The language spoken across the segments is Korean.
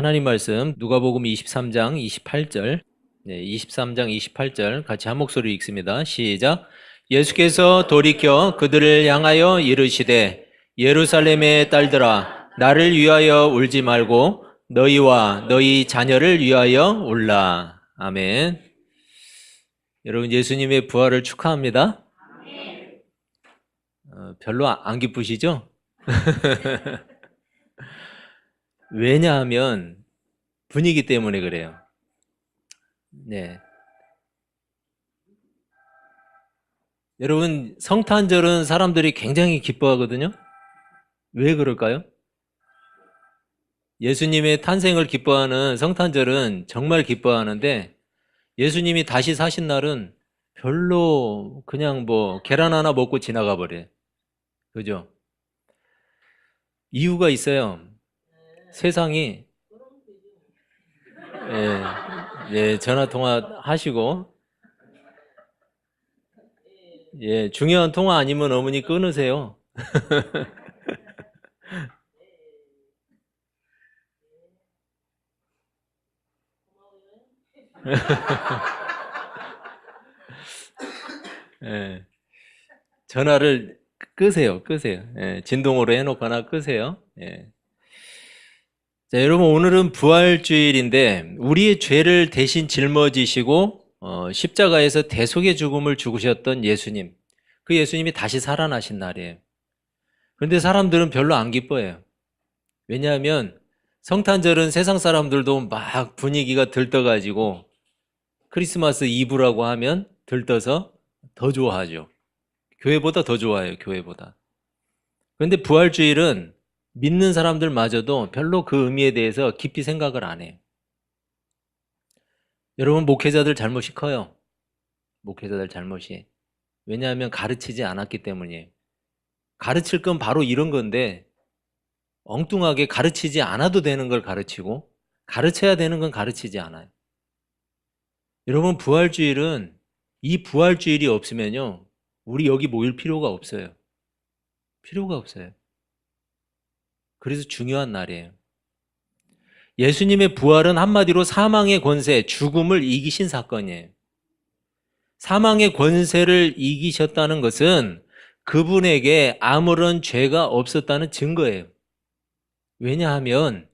하나님 말씀 누가복음 23장 28절 23장 28절 같이 한 목소리 읽습니다. 시작. 예수께서 돌이켜 그들을 향하여 이르시되 예루살렘의 딸들아 나를 위하여 울지 말고 너희와 너희 자녀를 위하여 울라. 아멘. 여러분 예수님의 부활을 축하합니다. 별로 안 기쁘시죠? 왜냐하면 분위기 때문에 그래요. 네. 여러분 성탄절은 사람들이 굉장히 기뻐하거든요. 왜 그럴까요? 예수님의 탄생을 기뻐하는 성탄절은 정말 기뻐하는데 예수님이 다시 사신 날은 별로 그냥 뭐 계란 하나 먹고 지나가 버려요. 그죠? 이유가 있어요. 세상이 전화 통화 하시고 중요한 통화 아니면 어머니 끊으세요. 전화를 끄세요. 진동으로 해놓거나 끄세요. 자, 여러분 오늘은 부활주일인데 우리의 죄를 대신 짊어지시고 십자가에서 대속의 죽음을 죽으셨던 예수님, 그 예수님이 다시 살아나신 날이에요. 그런데 사람들은 별로 안 기뻐해요. 왜냐하면 성탄절은 세상 사람들도 막 분위기가 들떠가지고 크리스마스 이브라고 하면 들떠서 더 좋아하죠. 교회보다 더 좋아해요. 교회보다. 그런데 부활주일은 믿는 사람들마저도 별로 그 의미에 대해서 깊이 생각을 안 해요. 여러분 목회자들 잘못이 커요. 목회자들 잘못이. 왜냐하면 가르치지 않았기 때문이에요. 가르칠 건 바로 이런 건데 엉뚱하게 가르치지 않아도 되는 걸 가르치고 가르쳐야 되는 건 가르치지 않아요. 여러분 부활주일은 이 부활주일이 없으면요 우리 여기 모일 필요가 없어요. 필요가 없어요. 그래서 중요한 날이에요. 예수님의 부활은 한마디로 사망의 권세, 죽음을 이기신 사건이에요. 사망의 권세를 이기셨다는 것은 그분에게 아무런 죄가 없었다는 증거예요. 왜냐하면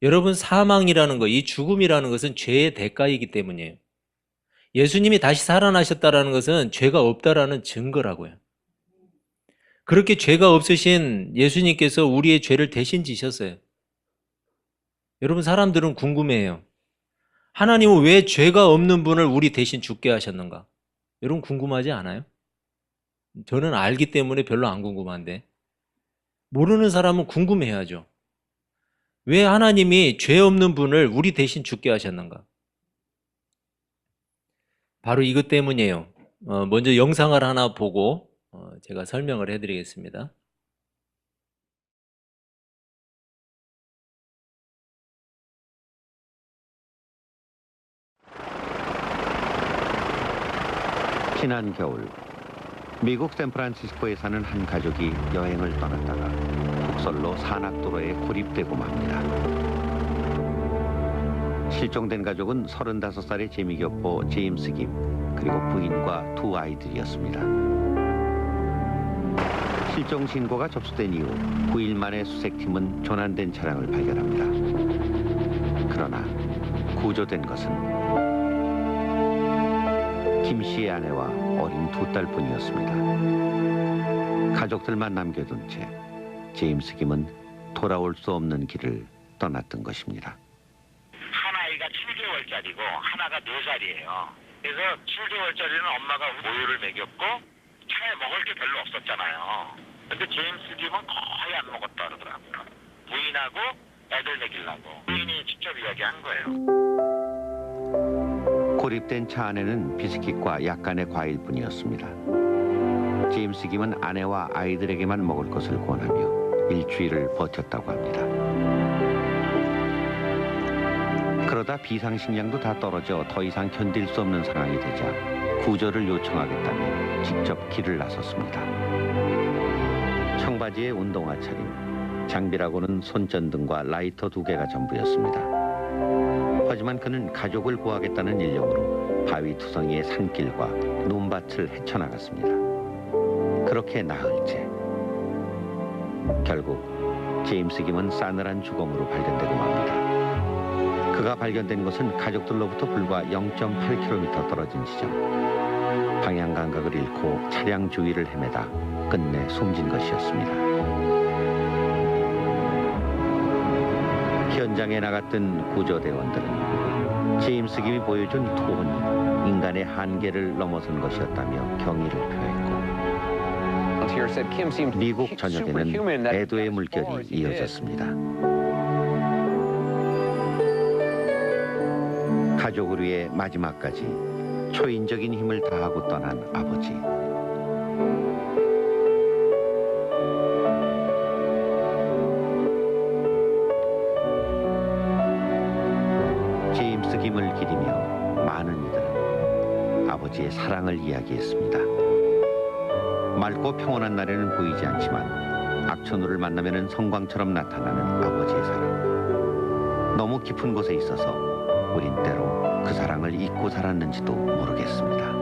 여러분 사망이라는 것, 이 죽음이라는 것은 죄의 대가이기 때문이에요. 예수님이 다시 살아나셨다는 것은 죄가 없다라는 증거라고요. 그렇게 죄가 없으신 예수님께서 우리의 죄를 대신 지셨어요. 여러분 사람들은 궁금해해요. 하나님은 왜 죄가 없는 분을 우리 대신 죽게 하셨는가? 여러분 궁금하지 않아요? 저는 알기 때문에 별로 안 궁금한데 모르는 사람은 궁금해야죠. 왜 하나님이 죄 없는 분을 우리 대신 죽게 하셨는가? 바로 이것 때문이에요. 먼저 영상을 하나 보고 제가 설명을 해드리겠습니다. 지난 겨울 미국 샌프란시스코에 사는 한 가족이 여행을 떠났다가 북설로 산악도로에 고립되고 맙니다. 실종된 가족은 35살의 재미교포 제임스 김 그리고 부인과 두 아이들이었습니다. 실종 신고가 접수된 이후 9일 만에 수색팀은 조난된 차량을 발견합니다. 그러나 구조된 것은 김 씨의 아내와 어린 두 딸뿐이었습니다. 가족들만 남겨둔 채 제임스 김은 돌아올 수 없는 길을 떠났던 것입니다. 한 아이가 7개월짜리고 하나가 4살이에요. 그래서 7개월짜리는 엄마가 모유를 먹였고 차에 먹을 게 별로 없었잖아요. 근데 제임스 김은 거의 안 먹었다 그러더라고요. 부인하고 애들 먹이려고. 부인이 직접 이야기한 거예요. 고립된 차 안에는 비스킷과 약간의 과일뿐이었습니다. 제임스 김은 아내와 아이들에게만 먹을 것을 권하며 일주일을 버텼다고 합니다. 그러다 비상식량도 다 떨어져 더 이상 견딜 수 없는 상황이 되자 구조를 요청하겠다며 직접 길을 나섰습니다. 청바지에 운동화 차림, 장비라고는 손전등과 라이터 2개가 전부였습니다. 하지만 그는 가족을 구하겠다는 일념으로 바위 투성이의 산길과 논밭을 헤쳐나갔습니다. 그렇게 나흘째. 결국 제임스 김은 싸늘한 주검으로 발견되고 맙니다. 그가 발견된 곳은 가족들로부터 불과 0.8km 떨어진 지점. 방향 감각을 잃고 차량 주위를 헤매다 끝내 숨진 것이었습니다. 현장에 나갔던 구조대원들은 제임스 김이 보여준 투혼이 인간의 한계를 넘어선 것이었다며 경의를 표했고, 미국 전역에는 애도의 물결이 이어졌습니다. 가족을 위해 마지막까지 초인적인 힘을 다하고 떠난 아버지. 제임스 김을 기리며 많은 이들은 아버지의 사랑을 이야기했습니다. 맑고 평온한 날에는 보이지 않지만 악천후를 만나면은 성광처럼 나타나는 아버지의 사랑. 너무 깊은 곳에 있어서 우린 때로 그 사랑을 잊고 살았는지도 모르겠습니다.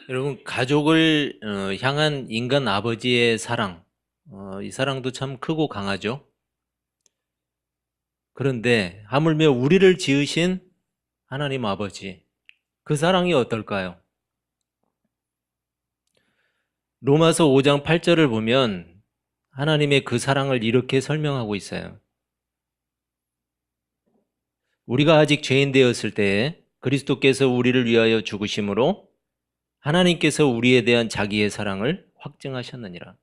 여러분, 가족을 향한 인간 아버지의 사랑, 이 사랑도 참 크고 강하죠. 그런데 하물며 우리를 지으신 하나님 아버지, 그 사랑이 어떨까요? 로마서 5장 8절을 보면 하나님의 그 사랑을 이렇게 설명하고 있어요. 우리가 아직 죄인 되었을 때에 그리스도께서 우리를 위하여 죽으심으로 하나님께서 우리에 대한 자기의 사랑을 확증하셨느니라.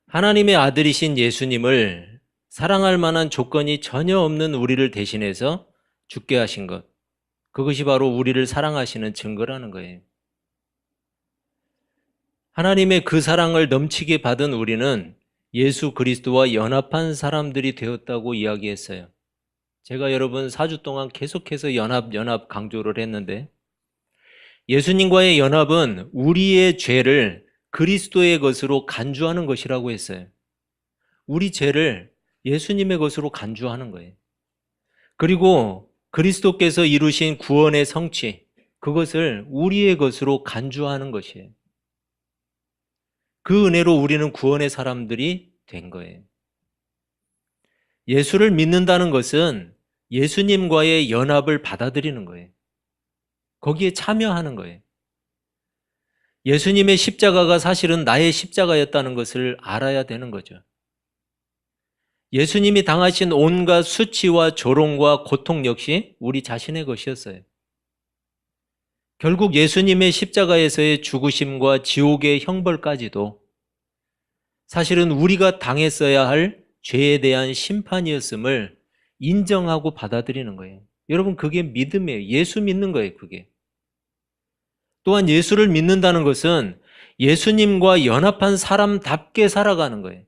하나님의 아들이신 예수님을 사랑할 만한 조건이 전혀 없는 우리를 대신해서 죽게 하신 것, 그것이 바로 우리를 사랑하시는 증거라는 거예요. 하나님의 그 사랑을 넘치게 받은 우리는 예수 그리스도와 연합한 사람들이 되었다고 이야기했어요. 제가 여러분 4주 동안 계속해서 연합 강조를 했는데, 예수님과의 연합은 우리의 죄를 그리스도의 것으로 간주하는 것이라고 했어요. 우리 죄를 예수님의 것으로 간주하는 거예요. 그리고 그리스도께서 이루신 구원의 성취, 그것을 우리의 것으로 간주하는 것이에요. 그 은혜로 우리는 구원의 사람들이 된 거예요. 예수를 믿는다는 것은 예수님과의 연합을 받아들이는 거예요. 거기에 참여하는 거예요. 예수님의 십자가가 사실은 나의 십자가였다는 것을 알아야 되는 거죠. 예수님이 당하신 온갖 수치와 조롱과 고통 역시 우리 자신의 것이었어요. 결국 예수님의 십자가에서의 죽으심과 지옥의 형벌까지도 사실은 우리가 당했어야 할 죄에 대한 심판이었음을 인정하고 받아들이는 거예요. 여러분, 그게 믿음이에요. 예수 믿는 거예요, 그게. 또한 예수를 믿는다는 것은 예수님과 연합한 사람답게 살아가는 거예요.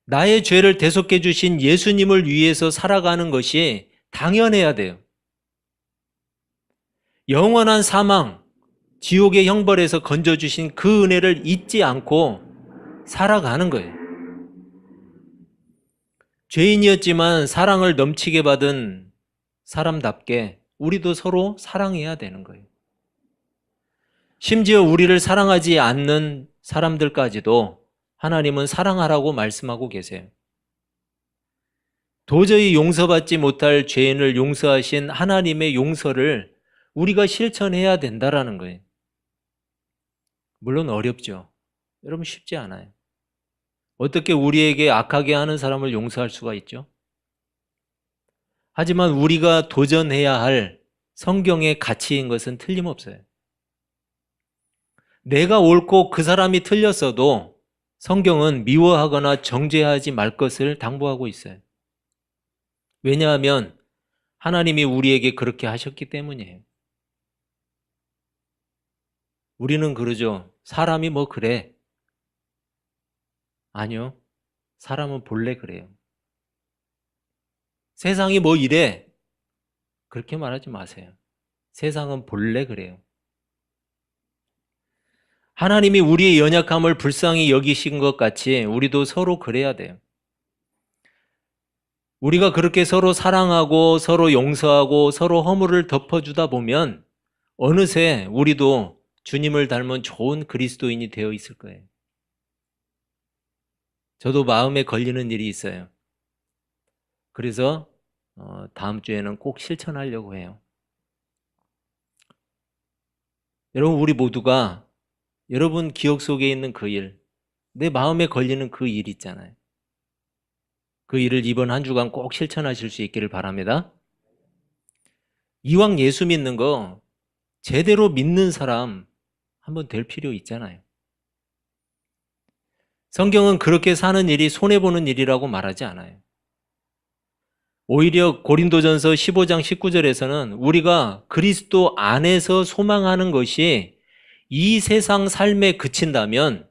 나의 죄를 대속해 주신 예수님을 위해서 살아가는 것이 당연해야 돼요. 영원한 사망, 지옥의 형벌에서 건져주신 그 은혜를 잊지 않고 살아가는 거예요. 죄인이었지만 사랑을 넘치게 받은 사람답게 우리도 서로 사랑해야 되는 거예요. 심지어 우리를 사랑하지 않는 사람들까지도 하나님은 사랑하라고 말씀하고 계세요. 도저히 용서받지 못할 죄인을 용서하신 하나님의 용서를 우리가 실천해야 된다라는 거예요. 물론 어렵죠. 여러분, 쉽지 않아요. 어떻게 우리에게 악하게 하는 사람을 용서할 수가 있죠? 하지만 우리가 도전해야 할 성경의 가치인 것은 틀림없어요. 내가 옳고 그 사람이 틀렸어도 성경은 미워하거나 정죄하지 말 것을 당부하고 있어요. 왜냐하면 하나님이 우리에게 그렇게 하셨기 때문이에요. 우리는 그러죠. 사람이 뭐 그래. 아니요. 사람은 본래 그래요. 세상이 뭐 이래. 그렇게 말하지 마세요. 세상은 본래 그래요. 하나님이 우리의 연약함을 불쌍히 여기신 것 같이 우리도 서로 그래야 돼요. 우리가 그렇게 서로 사랑하고 서로 용서하고 서로 허물을 덮어주다 보면 어느새 우리도 주님을 닮은 좋은 그리스도인이 되어 있을 거예요. 저도 마음에 걸리는 일이 있어요. 그래서 다음 주에는 꼭 실천하려고 해요. 여러분, 우리 모두가 여러분 기억 속에 있는 그 일, 내 마음에 걸리는 그 일 있잖아요. 그 일을 이번 한 주간 꼭 실천하실 수 있기를 바랍니다. 이왕 예수 믿는 거 제대로 믿는 사람 한번 될 필요 있잖아요. 성경은 그렇게 사는 일이 손해보는 일이라고 말하지 않아요. 오히려 고린도전서 15장 19절에서는 우리가 그리스도 안에서 소망하는 것이 이 세상 삶에 그친다면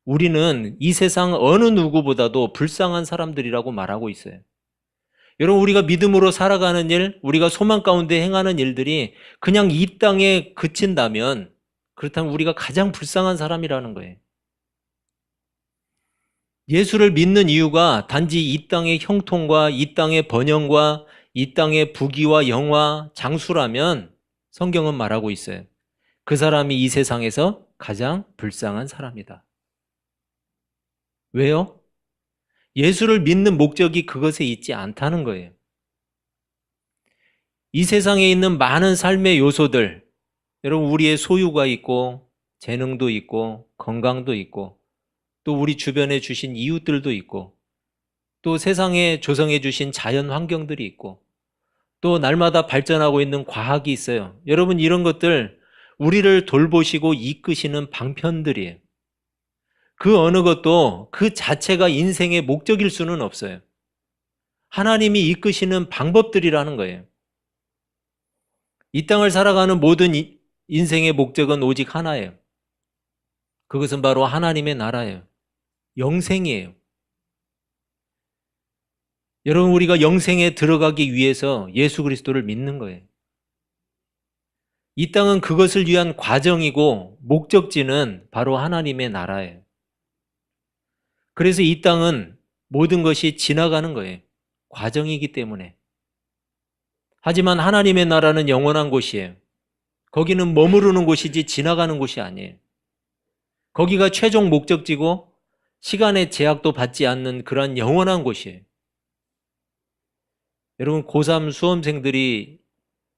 우리는 이 세상 어느 누구보다도 불쌍한 사람들이라고 말하고 있어요. 여러분, 우리가 믿음으로 살아가는 일, 우리가 소망 가운데 행하는 일들이 그냥 이 땅에 그친다면 그렇다면 우리가 가장 불쌍한 사람이라는 거예요. 예수를 믿는 이유가 단지 이 땅의 형통과 이 땅의 번영과 이 땅의 부귀와 영화, 장수라면 성경은 말하고 있어요. 그 사람이 이 세상에서 가장 불쌍한 사람이다. 왜요? 예수를 믿는 목적이 그것에 있지 않다는 거예요. 이 세상에 있는 많은 삶의 요소들, 여러분, 우리의 소유가 있고 재능도 있고 건강도 있고 또 우리 주변에 주신 이웃들도 있고 또 세상에 조성해 주신 자연 환경들이 있고 또 날마다 발전하고 있는 과학이 있어요. 여러분, 이런 것들 우리를 돌보시고 이끄시는 방편들이에요. 그 어느 것도 그 자체가 인생의 목적일 수는 없어요. 하나님이 이끄시는 방법들이라는 거예요. 이 땅을 살아가는 모든 인생의 목적은 오직 하나예요. 그것은 바로 하나님의 나라예요. 영생이에요. 여러분, 우리가 영생에 들어가기 위해서 예수 그리스도를 믿는 거예요. 이 땅은 그것을 위한 과정이고 목적지는 바로 하나님의 나라예요. 그래서 이 땅은 모든 것이 지나가는 거예요. 과정이기 때문에. 하지만 하나님의 나라는 영원한 곳이에요. 거기는 머무르는 곳이지 지나가는 곳이 아니에요. 거기가 최종 목적지고 시간의 제약도 받지 않는 그런 영원한 곳이에요. 여러분, 고3 수험생들이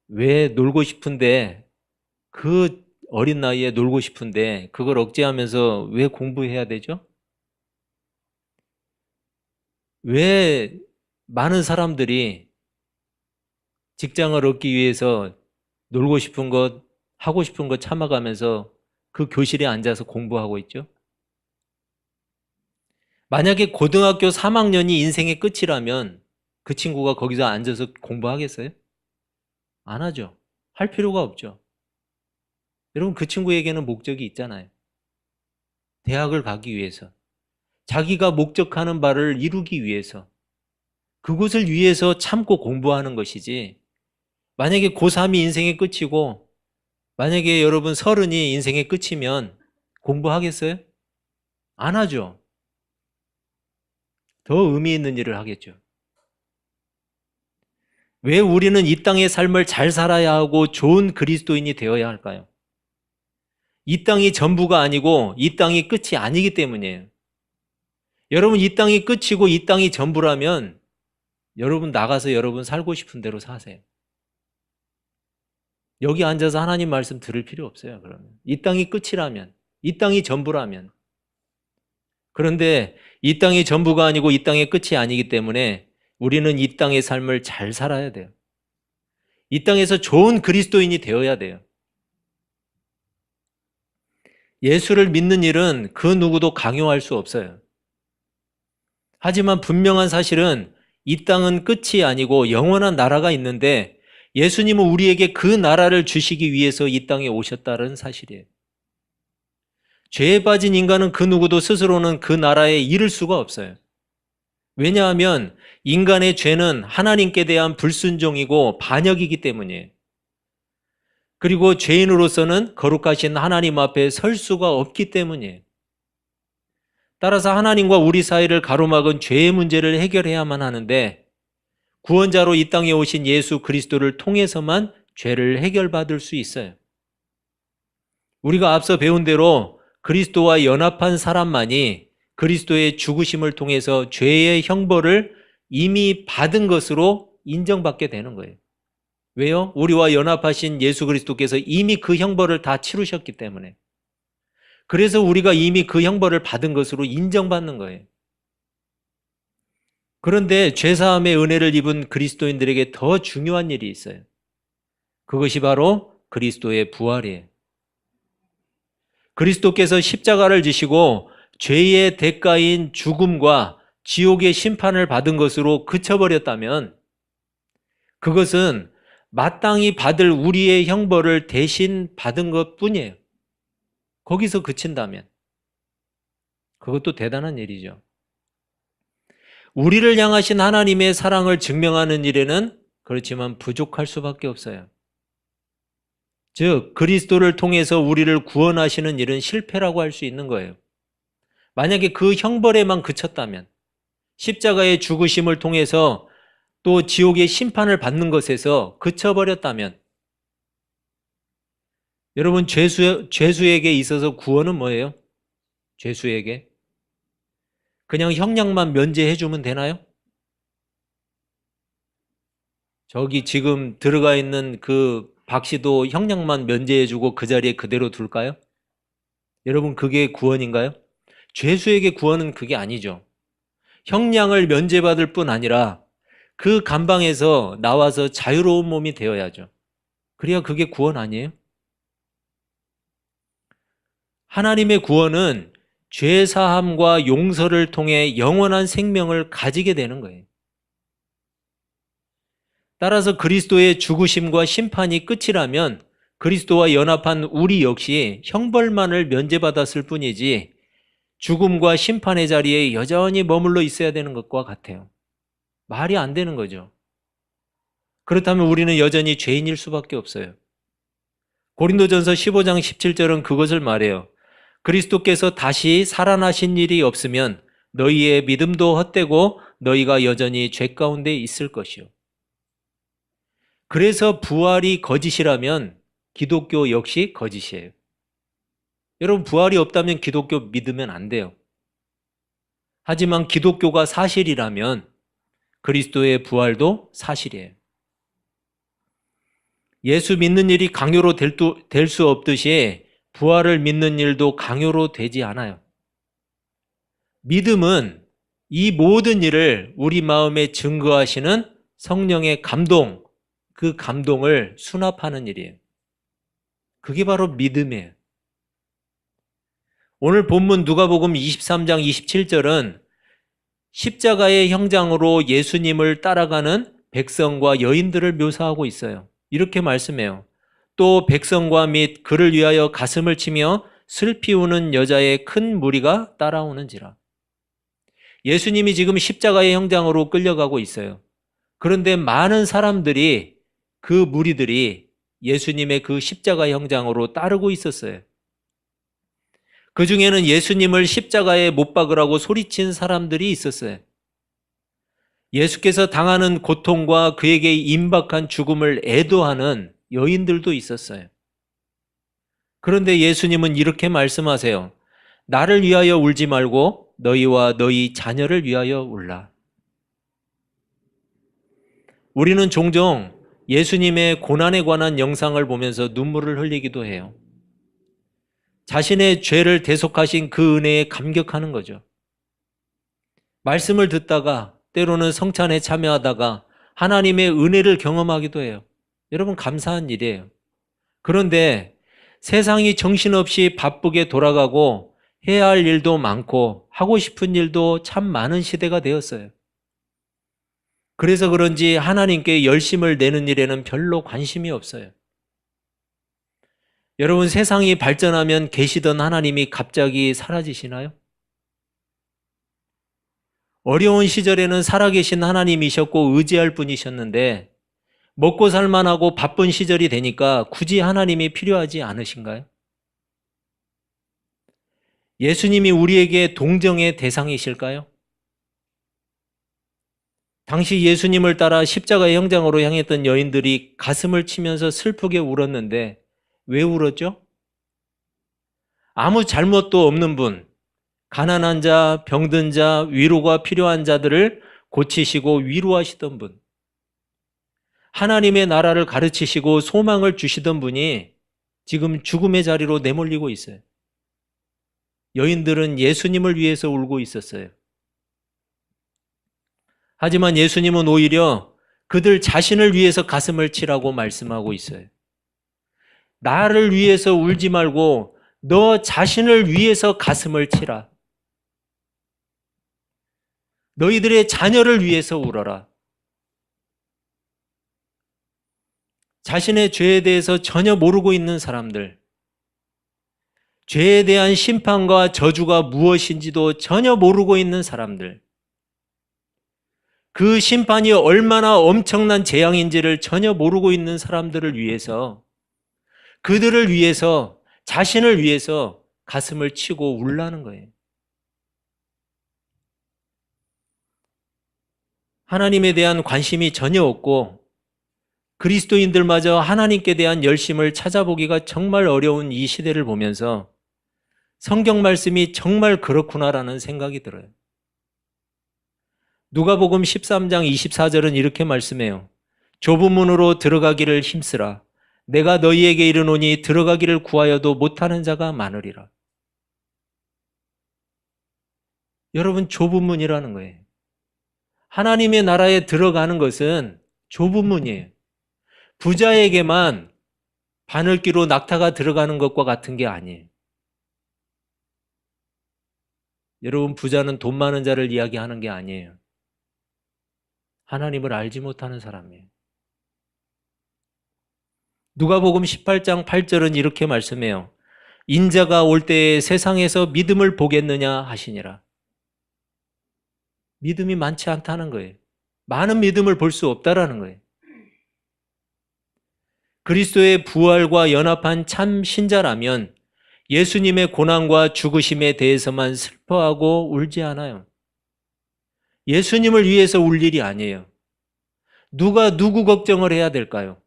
왜 놀고 싶은데, 그 어린 나이에 놀고 싶은데 그걸 억제하면서 왜 공부해야 되죠? 왜 많은 사람들이 직장을 얻기 위해서 놀고 싶은 것, 하고 싶은 것 참아가면서 그 교실에 앉아서 공부하고 있죠? 만약에 고등학교 3학년이 인생의 끝이라면 그 친구가 거기서 앉아서 공부하겠어요? 안 하죠. 할 필요가 없죠. 여러분, 그 친구에게는 목적이 있잖아요. 대학을 가기 위해서, 자기가 목적하는 바를 이루기 위해서, 그곳을 위해서 참고 공부하는 것이지, 만약에 고3이 인생의 끝이고 만약에 여러분 30이 인생의 끝이면 공부하겠어요? 안 하죠. 더 의미 있는 일을 하겠죠. 왜 우리는 이 땅의 삶을 잘 살아야 하고 좋은 그리스도인이 되어야 할까요? 이 땅이 전부가 아니고 이 땅이 끝이 아니기 때문이에요. 여러분, 이 땅이 끝이고 이 땅이 전부라면 여러분 나가서 여러분 살고 싶은 대로 사세요. 여기 앉아서 하나님 말씀 들을 필요 없어요. 그러면 이 땅이 끝이라면, 이 땅이 전부라면. 그런데 이 땅이 전부가 아니고 이 땅의 끝이 아니기 때문에 우리는 이 땅의 삶을 잘 살아야 돼요. 이 땅에서 좋은 그리스도인이 되어야 돼요. 예수를 믿는 일은 그 누구도 강요할 수 없어요. 하지만 분명한 사실은 이 땅은 끝이 아니고 영원한 나라가 있는데 예수님은 우리에게 그 나라를 주시기 위해서 이 땅에 오셨다는 사실이에요. 죄에 빠진 인간은 그 누구도 스스로는 그 나라에 이를 수가 없어요. 왜냐하면 인간의 죄는 하나님께 대한 불순종이고 반역이기 때문이에요. 그리고 죄인으로서는 거룩하신 하나님 앞에 설 수가 없기 때문이에요. 따라서 하나님과 우리 사이를 가로막은 죄의 문제를 해결해야만 하는데 구원자로 이 땅에 오신 예수 그리스도를 통해서만 죄를 해결받을 수 있어요. 우리가 앞서 배운 대로 그리스도와 연합한 사람만이 그리스도의 죽으심을 통해서 죄의 형벌을 이미 받은 것으로 인정받게 되는 거예요. 왜요? 우리와 연합하신 예수 그리스도께서 이미 그 형벌을 다 치르셨기 때문에. 그래서 우리가 이미 그 형벌을 받은 것으로 인정받는 거예요. 그런데 죄사함의 은혜를 입은 그리스도인들에게 더 중요한 일이 있어요. 그것이 바로 그리스도의 부활이에요. 그리스도께서 십자가를 지시고 죄의 대가인 죽음과 지옥의 심판을 받은 것으로 그쳐버렸다면 그것은 마땅히 받을 우리의 형벌을 대신 받은 것뿐이에요. 거기서 그친다면 그것도 대단한 일이죠. 우리를 향하신 하나님의 사랑을 증명하는 일에는 그렇지만 부족할 수밖에 없어요. 즉 그리스도를 통해서 우리를 구원하시는 일은 실패라고 할 수 있는 거예요. 만약에 그 형벌에만 그쳤다면, 십자가의 죽으심을 통해서 또 지옥의 심판을 받는 것에서 그쳐버렸다면, 여러분 죄수에게 있어서 구원은 뭐예요? 죄수에게 그냥 형량만 면제해 주면 되나요? 저기 지금 들어가 있는 그 박 씨도 형량만 면제해 주고 그 자리에 그대로 둘까요? 여러분 그게 구원인가요? 죄수에게 구원은 그게 아니죠. 형량을 면제받을 뿐 아니라 그 감방에서 나와서 자유로운 몸이 되어야죠. 그래야 그게 구원 아니에요? 하나님의 구원은 죄사함과 용서를 통해 영원한 생명을 가지게 되는 거예요. 따라서 그리스도의 죽으심과 심판이 끝이라면 그리스도와 연합한 우리 역시 형벌만을 면제받았을 뿐이지 죽음과 심판의 자리에 여전히 머물러 있어야 되는 것과 같아요. 말이 안 되는 거죠. 그렇다면 우리는 여전히 죄인일 수밖에 없어요. 고린도전서 15장 17절은 그것을 말해요. 그리스도께서 다시 살아나신 일이 없으면 너희의 믿음도 헛되고 너희가 여전히 죄 가운데 있을 것이요. 그래서 부활이 거짓이라면 기독교 역시 거짓이에요. 여러분 부활이 없다면 기독교 믿으면 안 돼요. 하지만 기독교가 사실이라면 그리스도의 부활도 사실이에요. 예수 믿는 일이 강요로 될 수 없듯이 부활을 믿는 일도 강요로 되지 않아요. 믿음은 이 모든 일을 우리 마음에 증거하시는 성령의 감동, 그 감동을 수납하는 일이에요. 그게 바로 믿음이에요. 오늘 본문 누가복음 23장 27절은 십자가의 형장으로 예수님을 따라가는 백성과 여인들을 묘사하고 있어요. 이렇게 말씀해요. 또 백성과 및 그를 위하여 가슴을 치며 슬피 우는 여자의 큰 무리가 따라오는지라. 예수님이 지금 십자가의 형장으로 끌려가고 있어요. 그런데 많은 사람들이 그 무리들이 예수님의 그 십자가 형장으로 따르고 있었어요. 그 중에는 예수님을 십자가에 못 박으라고 소리친 사람들이 있었어요. 예수께서 당하는 고통과 그에게 임박한 죽음을 애도하는 여인들도 있었어요. 그런데 예수님은 이렇게 말씀하세요. 나를 위하여 울지 말고 너희와 너희 자녀를 위하여 울라. 우리는 종종 예수님의 고난에 관한 영상을 보면서 눈물을 흘리기도 해요. 자신의 죄를 대속하신 그 은혜에 감격하는 거죠. 말씀을 듣다가 때로는 성찬에 참여하다가 하나님의 은혜를 경험하기도 해요. 여러분 감사한 일이에요. 그런데 세상이 정신없이 바쁘게 돌아가고 해야 할 일도 많고 하고 싶은 일도 참 많은 시대가 되었어요. 그래서 그런지 하나님께 열심을 내는 일에는 별로 관심이 없어요. 여러분 세상이 발전하면 계시던 하나님이 갑자기 사라지시나요? 어려운 시절에는 살아계신 하나님이셨고 의지할 분이셨는데 먹고 살만하고 바쁜 시절이 되니까 굳이 하나님이 필요하지 않으신가요? 예수님이 우리에게 동정의 대상이실까요? 당시 예수님을 따라 십자가의 형장으로 향했던 여인들이 가슴을 치면서 슬프게 울었는데 왜 울었죠? 아무 잘못도 없는 분, 가난한 자, 병든 자, 위로가 필요한 자들을 고치시고 위로하시던 분, 하나님의 나라를 가르치시고 소망을 주시던 분이 지금 죽음의 자리로 내몰리고 있어요. 여인들은 예수님을 위해서 울고 있었어요. 하지만 예수님은 오히려 그들 자신을 위해서 가슴을 치라고 말씀하고 있어요. 나를 위해서 울지 말고 너 자신을 위해서 가슴을 치라. 너희들의 자녀를 위해서 울어라. 자신의 죄에 대해서 전혀 모르고 있는 사람들, 죄에 대한 심판과 저주가 무엇인지도 전혀 모르고 있는 사람들, 그 심판이 얼마나 엄청난 재앙인지를 전혀 모르고 있는 사람들을 위해서, 그들을 위해서, 자신을 위해서 가슴을 치고 울라는 거예요. 하나님에 대한 관심이 전혀 없고 그리스도인들마저 하나님께 대한 열심을 찾아보기가 정말 어려운 이 시대를 보면서 성경 말씀이 정말 그렇구나라는 생각이 들어요. 누가복음 13장 24절은 이렇게 말씀해요. 좁은 문으로 들어가기를 힘쓰라. 내가 너희에게 이르노니 들어가기를 구하여도 못하는 자가 많으리라. 여러분, 좁은 문이라는 거예요. 하나님의 나라에 들어가는 것은 좁은 문이에요. 부자에게만 바늘기로 낙타가 들어가는 것과 같은 게 아니에요. 여러분, 부자는 돈 많은 자를 이야기하는 게 아니에요. 하나님을 알지 못하는 사람이에요. 누가복음 18장 8절은 이렇게 말씀해요. 인자가 올 때에 세상에서 믿음을 보겠느냐 하시니라. 믿음이 많지 않다는 거예요. 많은 믿음을 볼 수 없다라는 거예요. 그리스도의 부활과 연합한 참 신자라면 예수님의 고난과 죽으심에 대해서만 슬퍼하고 울지 않아요. 예수님을 위해서 울 일이 아니에요. 누가 누구 걱정을 해야 될까요?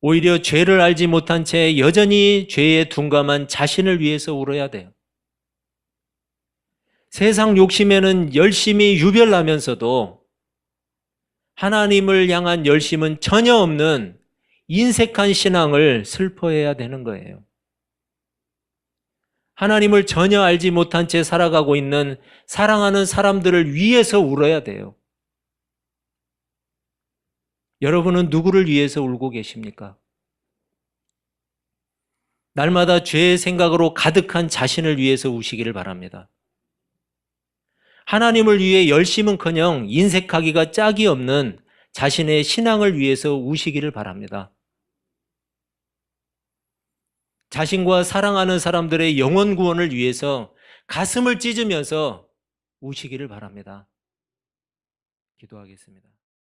오히려 죄를 알지 못한 채 여전히 죄에 둔감한 자신을 위해서 울어야 돼요. 세상 욕심에는 열심히 유별나면서도 하나님을 향한 열심은 전혀 없는 인색한 신앙을 슬퍼해야 되는 거예요. 하나님을 전혀 알지 못한 채 살아가고 있는 사랑하는 사람들을 위해서 울어야 돼요. 여러분은 누구를 위해서 울고 계십니까? 날마다 죄의 생각으로 가득한 자신을 위해서 우시기를 바랍니다. 하나님을 위해 열심은커녕 인색하기가 짝이 없는 자신의 신앙을 위해서 우시기를 바랍니다. 자신과 사랑하는 사람들의 영혼 구원을 위해서 가슴을 찢으면서 우시기를 바랍니다. 기도하겠습니다.